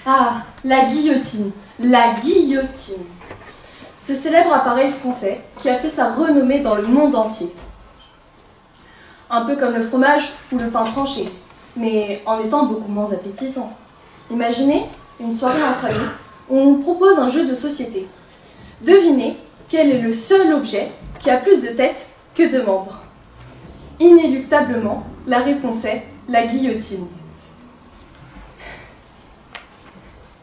Ah, la guillotine, la guillotine. Ce célèbre appareil français qui a fait sa renommée dans le monde entier. Un peu comme le fromage ou le pain tranché, mais en étant beaucoup moins appétissant. Imaginez une soirée entre amis où on propose un jeu de société. Devinez quel est le seul objet qui a plus de têtes que de membres. Inéluctablement, la réponse est la guillotine.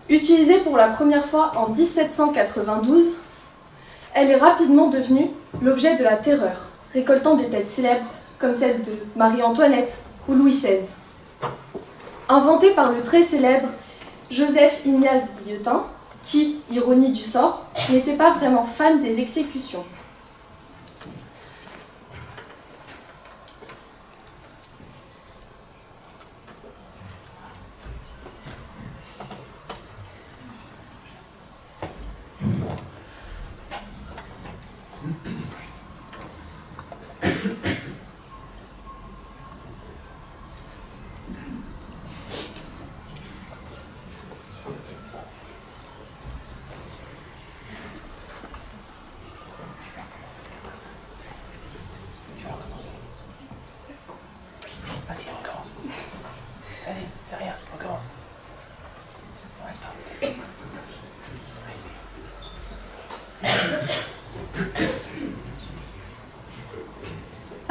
Utilisée pour la première fois en 1792, elle est rapidement devenue l'objet de la terreur, récoltant des têtes célèbres comme celle de Marie-Antoinette ou Louis XVI. Inventée par le très célèbre Joseph Ignace Guillotin, qui, ironie du sort, n'était pas vraiment fan des exécutions. Vas-y, on recommence. Vas-y, c'est rien, on recommence.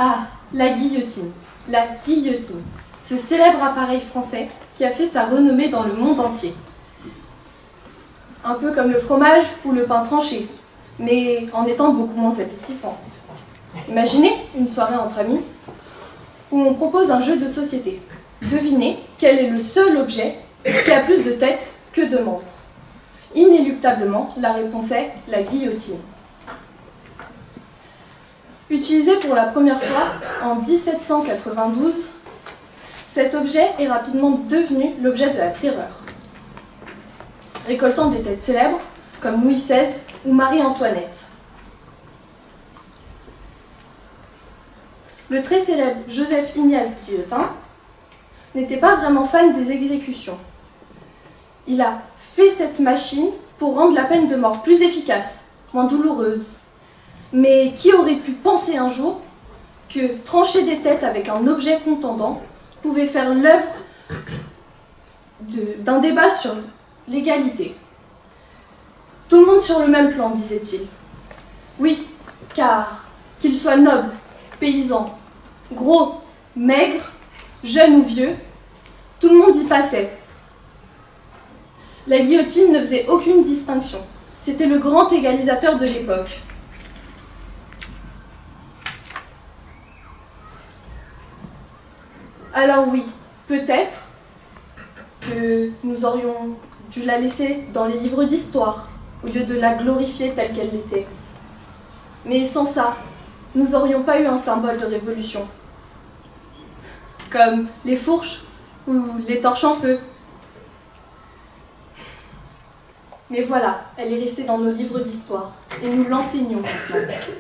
Ah, la guillotine, la guillotine. Ce célèbre appareil français qui a fait sa renommée dans le monde entier. Un peu comme le fromage ou le pain tranché, mais en étant beaucoup moins appétissant. Imaginez une soirée entre amis où on propose un jeu de société. Devinez quel est le seul objet qui a plus de têtes que de membres. Inéluctablement, la réponse est la guillotine. Utilisé pour la première fois en 1792, cet objet est rapidement devenu l'objet de la terreur, récoltant des têtes célèbres comme Louis XVI ou Marie-Antoinette. Le très célèbre Joseph Ignace Guillotin n'était pas vraiment fan des exécutions. Il a fait cette machine pour rendre la peine de mort plus efficace, moins douloureuse. Mais qui aurait pu penser un jour que trancher des têtes avec un objet contendant pouvait faire l'œuvre d'un débat sur l'égalité. Tout le monde sur le même plan, disait-il. Oui, car qu'il soit noble, paysan, gros, maigre, jeune ou vieux, tout le monde y passait. La guillotine ne faisait aucune distinction. C'était le grand égalisateur de l'époque. Alors oui, peut-être que nous aurions dû la laisser dans les livres d'histoire, au lieu de la glorifier telle qu'elle l'était. Mais sans ça, nous n'aurions pas eu un symbole de révolution, comme les fourches ou les torches en feu. Mais voilà, elle est restée dans nos livres d'histoire, et nous l'enseignons maintenant.